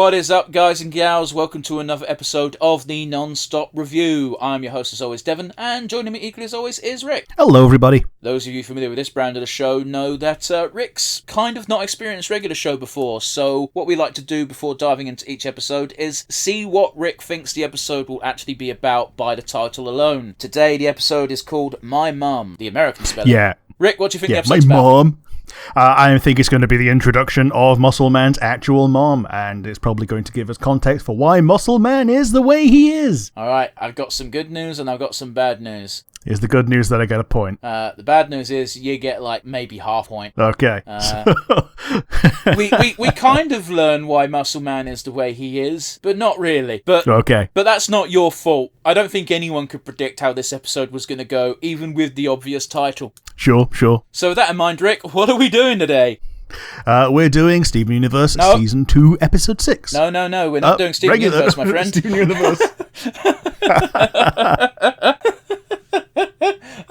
What is up, guys and gals? Welcome to another episode of the Nonstop Review. I'm your host, as always, Devon, and joining me equally as always is Rick. Hello, everybody. Those of you familiar with this brand of the show know that Rick's kind of not experienced regular show before, so what we like to do before diving into each episode is see what Rick thinks the episode will actually be about by the title alone. Today, the episode is called My Mum, the American spelling. Yeah. Rick, what do you think the episode's my about? mom. I think it's going to be the introduction of Muscle Man's actual mom, and it's probably going to give us context for why Muscle Man is the way he is. Alright, I've got some good news and I've got some bad news. Is the good news that I get a point? The bad news is you get like maybe half point. Okay. We kind of learn why Muscle Man is the way he is, but not really. But okay. But that's not your fault. I don't think anyone could predict how this episode was going to go, even with the obvious title. Sure. So with that in mind, Rick, what are we doing today? We're doing Steven Universe Season 2, Episode 6. No, we're not doing Steven Universe, my friend. Steven Universe.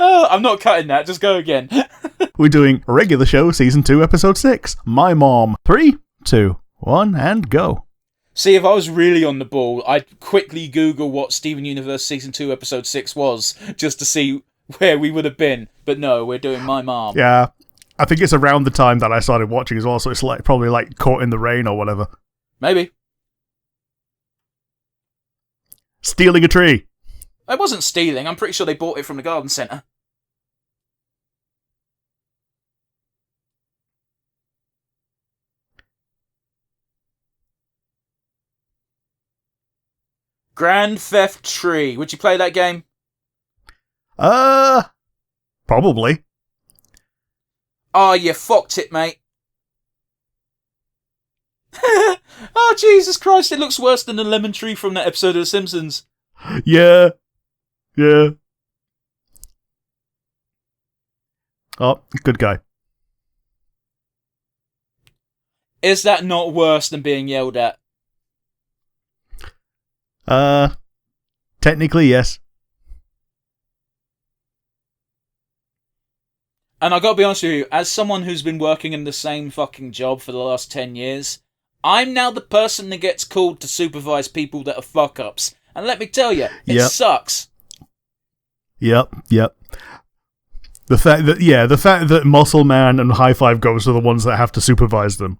Oh, I'm not cutting that, just go again. We're doing a regular show, Season 2, Episode 6, My Mom. 3, 2, 1, and go. See, if I was really on the ball, I'd quickly Google what Steven Universe Season 2, Episode 6 was, just to see where we would have been. But no, we're doing My Mom. Yeah. I think it's around the time that I started watching as well, so it's probably Caught in the Rain or whatever. Maybe. Stealing a tree. It wasn't stealing. I'm pretty sure they bought it from the garden centre. Grand Theft Tree. Would you play that game? Probably. Oh, you fucked it, mate. Oh, Jesus Christ, it looks worse than the lemon tree from that episode of The Simpsons. Yeah. Oh, good guy. Is that not worse than being yelled at? Technically, yes. And I gotta be honest with you, as someone who's been working in the same fucking job for the last 10 years, I'm now the person that gets called to supervise people that are fuck-ups. And let me tell you, it sucks. Yep. The fact that Muscle Man and High Five Ghosts are the ones that have to supervise them.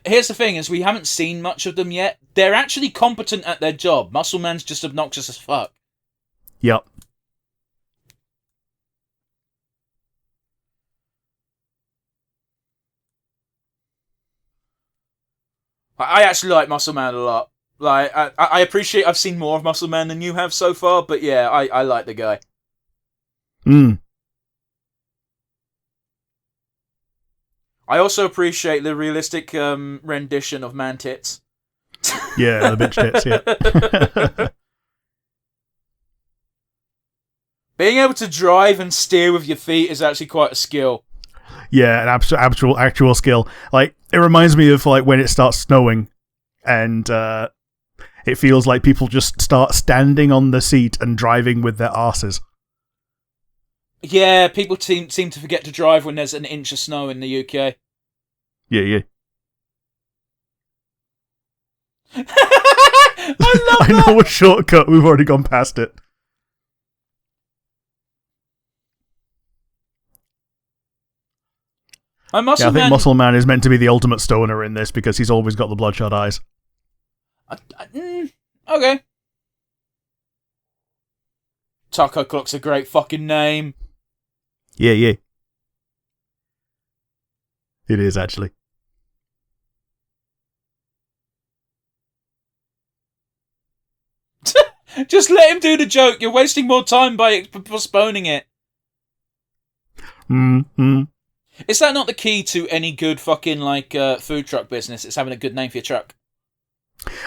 Here's the thing, is we haven't seen much of them yet. They're actually competent at their job. Muscle Man's just obnoxious as fuck. Yep. I actually like Muscle Man a lot. I appreciate I've seen more of Muscle Man than you have so far, but yeah, I like the guy. I also appreciate the realistic rendition of man tits. Yeah, the bitch tits, yeah. Being able to drive and steer with your feet is actually quite a skill. Yeah, an actual skill. It reminds me of when it starts snowing and it feels like people just start standing on the seat and driving with their arses. Yeah, people seem to forget to drive when there's an inch of snow in the UK. Yeah. I love know a shortcut, we've already gone past it. I think Muscle Man is meant to be the ultimate stoner in this because he's always got the bloodshot eyes. Okay. Taco Clock's a great fucking name. Yeah. It is, actually. Just let him do the joke. You're wasting more time by postponing it. Is that not the key to any good fucking food truck business? It's having a good name for your truck.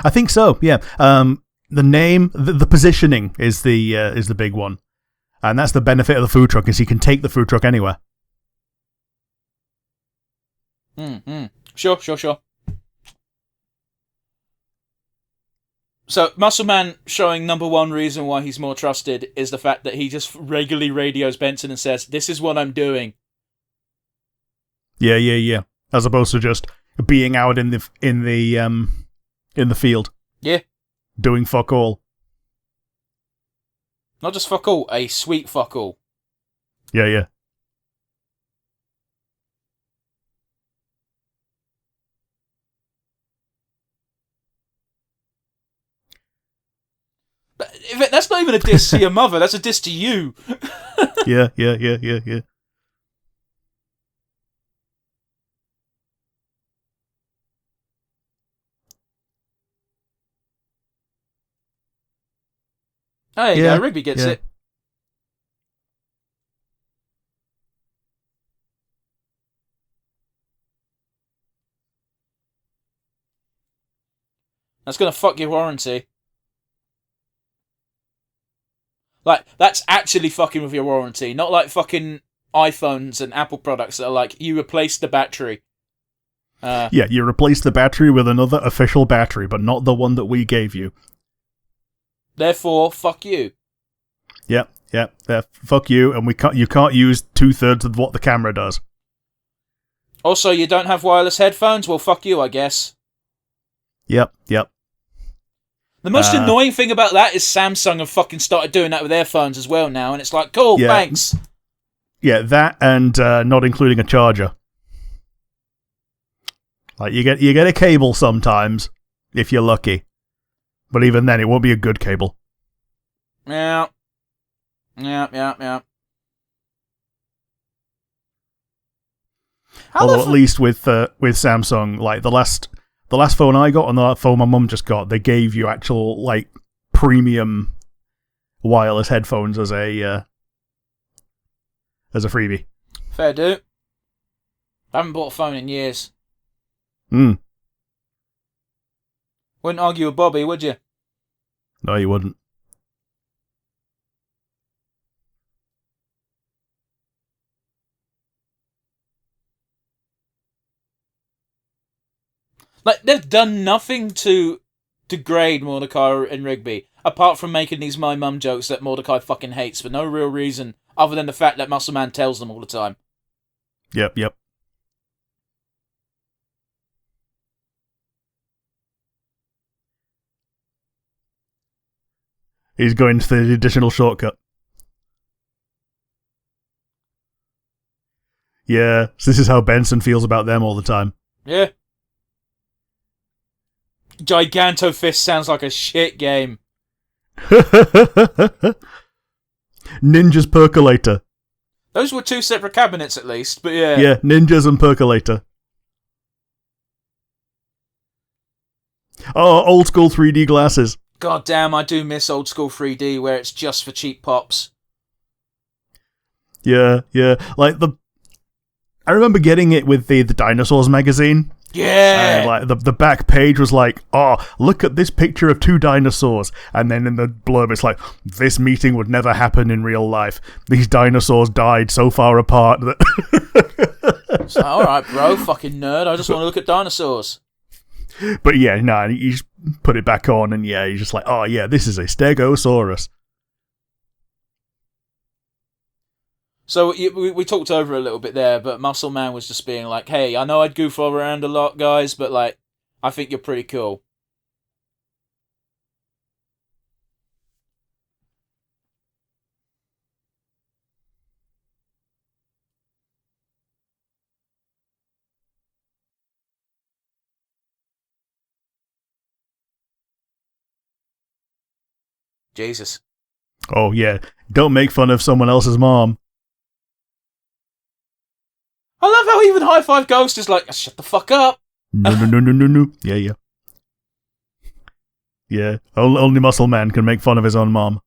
I think so. Yeah. The name, the positioning is the big one, and that's the benefit of the food truck is you can take the food truck anywhere. Sure. So, Muscle Man showing number one reason why he's more trusted is the fact that he just regularly radios Benson and says, "This is what I'm doing." Yeah. As opposed to just, being out in the field. Yeah. Doing fuck all. Not just fuck all, a sweet fuck all. Yeah, yeah. But that's not even a diss to your mother, that's a diss to you. Yeah. There you go, Rigby gets it. That's gonna fuck your warranty. Like, that's actually fucking with your warranty, not like fucking iPhones and Apple products that are like, you replaced the battery. Yeah, you replace the battery with another official battery, but not the one that we gave you. Therefore, fuck you. Yep. Fuck you, and you can't use 2/3 of what the camera does. Also, you don't have wireless headphones? Well, fuck you, I guess. Yep. The most annoying thing about that is Samsung have fucking started doing that with their phones as well now, and it's like, cool, thanks. Yeah, that and not including a charger. Like you get a cable sometimes if you're lucky, but even then, it won't be a good cable. Yeah. Although at least with Samsung, like the last phone I got and the phone my mum just got, they gave you actual like premium wireless headphones as a freebie. Fair do. I haven't bought a phone in years. Wouldn't argue with Bobby, would you? No, you wouldn't. Like, they've done nothing to degrade Mordecai and Rigby, apart from making these my mum jokes that Mordecai fucking hates for no real reason, other than the fact that Muscle Man tells them all the time. Yep. He's going to the additional shortcut. Yeah, so this is how Benson feels about them all the time. Yeah. Gigantofist sounds like a shit game. Ninja's Percolator. Those were two separate cabinets at least, but yeah. Yeah, Ninjas and Percolator. Oh, old school 3D glasses. God damn, I do miss old school 3D where it's just for cheap pops. Yeah. Like I remember getting it with the Dinosaurs magazine. Yeah. And like the back page was like, oh, look at this picture of two dinosaurs. And then in the blurb it's like, this meeting would never happen in real life. These dinosaurs died so far apart that... So, alright, bro, fucking nerd. I just want to look at dinosaurs. But yeah, you just put it back on and yeah, you're just like, oh yeah, this is a Stegosaurus. So we talked over a little bit there, but Muscle Man was just being like, hey, I know I'd goof around a lot, guys, but like, I think you're pretty cool. Jesus. Oh yeah, don't make fun of someone else's mom. I love how even High Five Ghost is like, shut the fuck up. No. Yeah. Yeah, only Muscle Man can make fun of his own mom.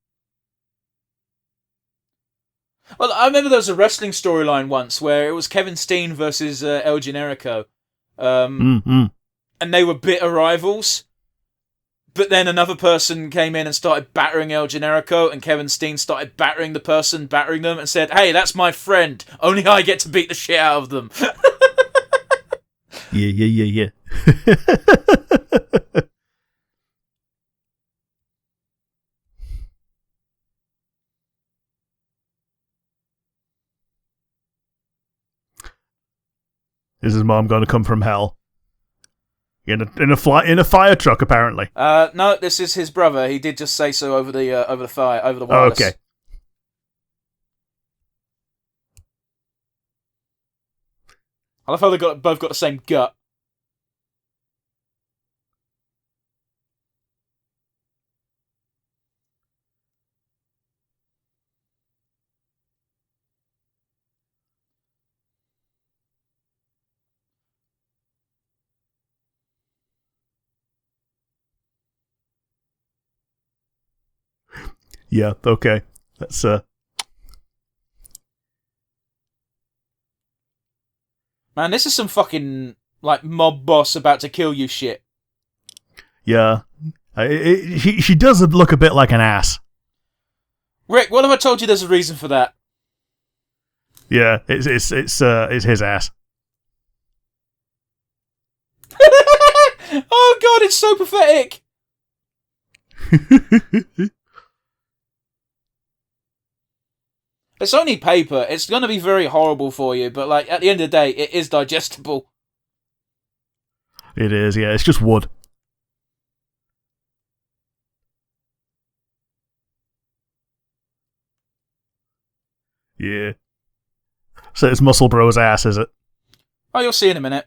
Well, I remember there was a wrestling storyline once where it was Kevin Steen versus El Generico. And they were bitter rivals. But then another person came in and started battering El Generico, and Kevin Steen started battering the person battering them and said, hey, that's my friend. Only I get to beat the shit out of them. Yeah. Is his mom going to come from hell? In a fire truck, apparently. No, this is his brother. He did just say so over the fire, over the wireless. Oh, okay. I love how they both got the same gut. Yeah, okay. That's Man, this is some fucking like mob boss about to kill you shit. yeah. She does look a bit like an ass. Rick, what have I told you? There's a reason for that. Yeah, it's his ass. Oh god, it's so pathetic. It's only paper. It's going to be very horrible for you, but like at the end of the day, it is digestible. It is, yeah. It's just wood. Yeah. So it's Muscle Bro's ass, is it? Oh, you'll see in a minute.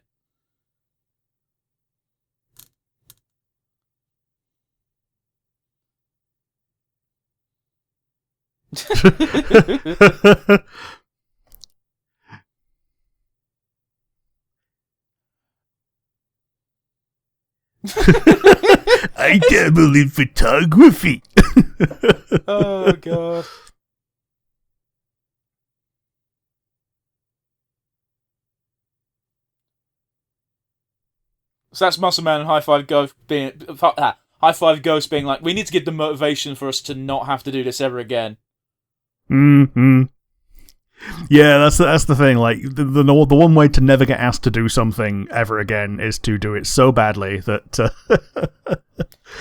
I dabble in photography. Oh god. So that's Muscle Man and High Five Ghost being like, we need to give them motivation for us to not have to do this ever again. Mm-hmm. Yeah, that's the thing. Like the one way to never get asked to do something ever again is to do it so badly that.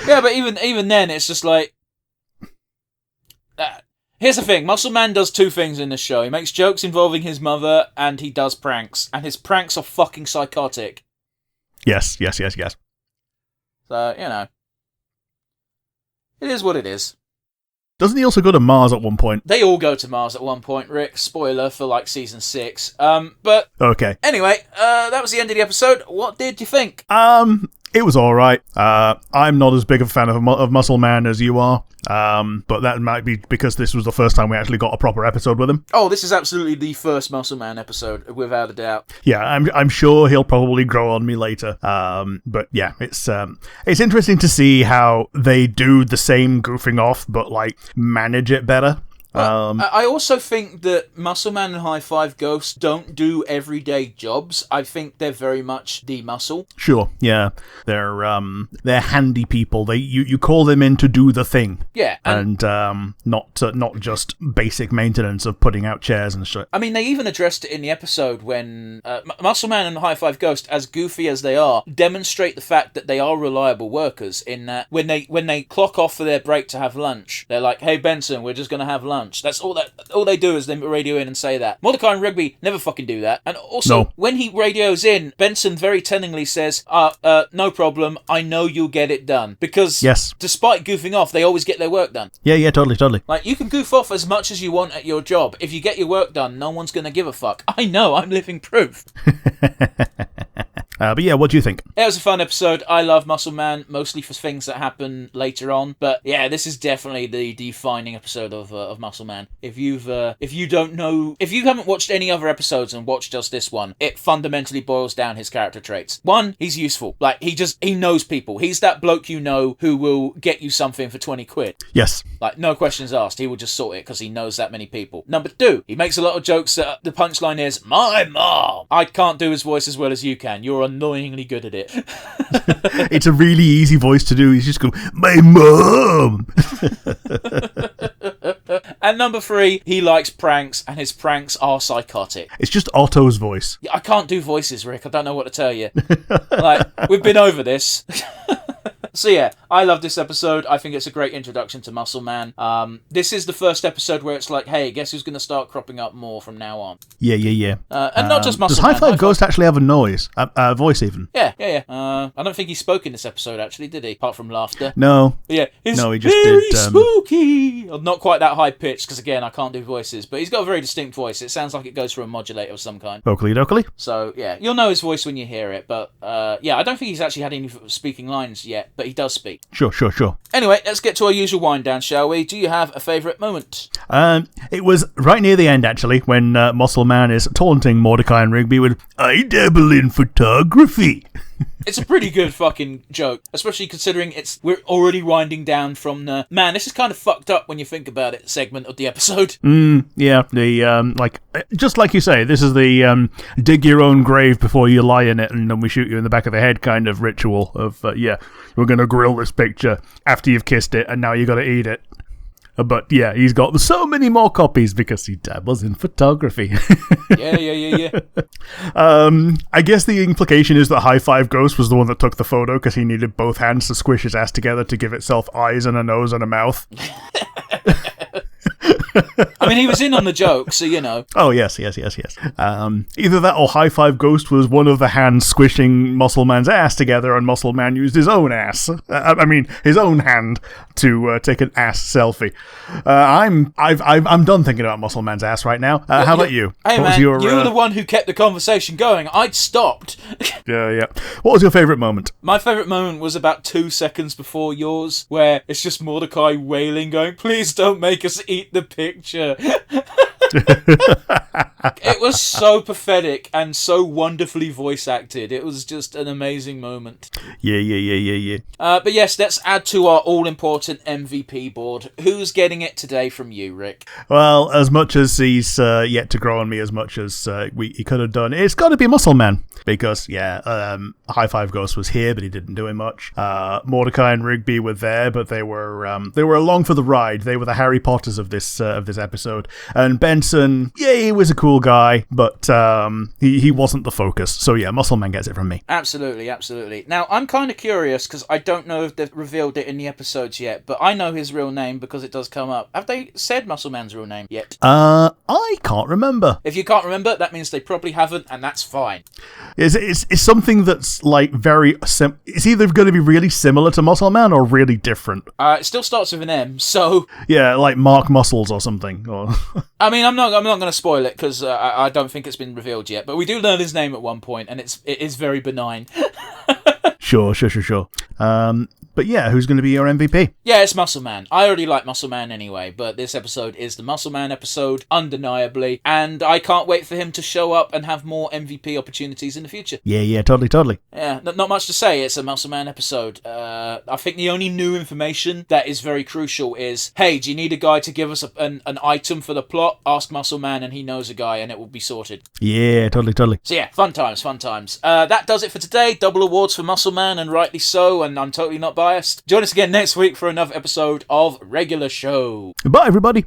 Yeah, but even then, it's just like. Here's the thing: Muscle Man does two things in this show. He makes jokes involving his mother, and he does pranks, and his pranks are fucking psychotic. Yes. So it is what it is. Doesn't he also go to Mars at one point? They all go to Mars at one point, Rick. Spoiler for like season 6. But okay. Anyway, that was the end of the episode. What did you think? It was all right. I'm not as big of a fan of Muscle Man as you are, but that might be because this was the first time we actually got a proper episode with him. Oh, this is absolutely the first Muscle Man episode, without a doubt. Yeah, I'm sure he'll probably grow on me later. But yeah, it's interesting to see how they do the same goofing off, but like manage it better. I also think that Muscle Man and High Five Ghost don't do everyday jobs. I think they're very much the muscle. Sure, yeah, they're handy people. You call them in to do the thing. Yeah, and not just basic maintenance of putting out chairs and shit. I mean, they even addressed it in the episode when Muscle Man and High Five Ghost, as goofy as they are, demonstrate the fact that they are reliable workers. In that when they clock off for their break to have lunch, they're like, "Hey Benson, we're just gonna have lunch." That's all they do is they radio in and say that. Mordecai and Rigby never fucking do that. And also, when he radios in, Benson very tellingly says, no problem, I know you'll get it done. Because despite goofing off, they always get their work done. Yeah, totally. Like, you can goof off as much as you want at your job. If you get your work done, no one's going to give a fuck. I know, I'm living proof. But yeah, what do you think? It was a fun episode. I love Muscle Man, mostly for things that happen later on. But yeah, this is definitely the defining episode of Muscle Man. If you haven't watched any other episodes and watched just this one, it fundamentally boils down his character traits. One, he's useful. Like, he knows people. He's that bloke you know who will get you something for 20 quid. Yes. Like, no questions asked. He will just sort it because he knows that many people. Number two, he makes a lot of jokes that the punchline is, my mom! I can't do his voice as well as you can. You're annoyingly good at it. It's a really easy voice to do. He's just going, my mom! And number three, he likes pranks, and his pranks are psychotic. It's just Otto's voice. I can't do voices, Rick. I don't know what to tell you. Like, we've been over this. So yeah, I love this episode. I think it's a great introduction to Muscle Man. This is the first episode where it's like, hey, guess who's going to start cropping up more from now on? Yeah. And not just Muscle Does Man. High Five Ghost actually have a voice even? Yeah. I don't think he spoke in this episode, actually, did he? Apart from laughter. No. But yeah, it's no, he just very did, spooky. Well, not quite that high pitched, because again, I can't do voices, but he's got a very distinct voice. It sounds like it goes through a modulator of some kind. Vocally dokily. So yeah, you'll know his voice when you hear it, but yeah, I don't think he's actually had any speaking lines yet, but he does speak. Sure. Anyway, let's get to our usual wind down, shall we? Do you have a favourite moment? It was right near the end, actually, when Muscle Man is taunting Mordecai and Rigby with, I dabble in photography. It's a pretty good fucking joke, especially considering we're already winding down from the, man, this is kind of fucked up when you think about it, segment of the episode. Yeah, just like you say, this is the dig your own grave before you lie in it and then we shoot you in the back of the head kind of ritual of, we're going to grill this picture after you've kissed it and now you got to eat it. But yeah, he's got so many more copies because he dabbles in photography. Yeah. I guess the implication is that High Five Ghost was the one that took the photo because he needed both hands to squish his ass together to give itself eyes and a nose and a mouth. I mean, he was in on the joke, so you know. Oh, yes. Either that or High Five Ghost was one of the hands squishing Muscle Man's ass together and Muscle Man used his own ass. His own hand to take an ass selfie. I'm done thinking about Muscle Man's ass right now. How about you? Hey, man, you were the one who kept the conversation going. I'd stopped. Yeah. What was your favourite moment? My favourite moment was about 2 seconds before yours, where it's just Mordecai wailing, going, please don't make us eat the picture. It was so pathetic and so wonderfully voice acted. It was just an amazing moment. Yeah. But yes, let's add to our all-important MVP board. Who's getting it today from you, Rick? Well, as much as he's yet to grow on me as much as he could have done, it's got to be Muscle Man. Because, High Five Ghost was here, but he didn't do him much. Mordecai and Rigby were there, but they were along for the ride. They were the Harry Potters of this episode. And Benson, he was a cool guy, but he wasn't the focus. So yeah, Muscle Man gets it from me. Absolutely. Now, I'm kind of curious, because I don't know if they've revealed it in the episodes yet, but I know his real name because it does come up. Have they said Muscle Man's real name yet? I can't remember. If you can't remember, that means they probably haven't, and that's fine. It's something that's like very it's either going to be really similar to Muscle Man or really different. It still starts with an M, so yeah, like Mark Muscles or something. Or I mean, I'm not going to spoil it because I don't think it's been revealed yet. But we do learn his name at one point, and it is very benign. Sure. But yeah, who's going to be your MVP? Yeah, it's Muscle Man. I already like Muscle Man anyway, but this episode is the Muscle Man episode, undeniably, and I can't wait for him to show up and have more MVP opportunities in the future. Yeah, totally. Yeah, not much to say. It's a Muscle Man episode. I think the only new information that is very crucial is, hey, do you need a guy to give us an item for the plot? Ask Muscle Man and he knows a guy and it will be sorted. Yeah, totally. So yeah, fun times. That does it for today. Double awards for Muscle Man, and rightly so, and I'm totally not biased. Join us again next week for another episode of Regular Show. Bye, everybody.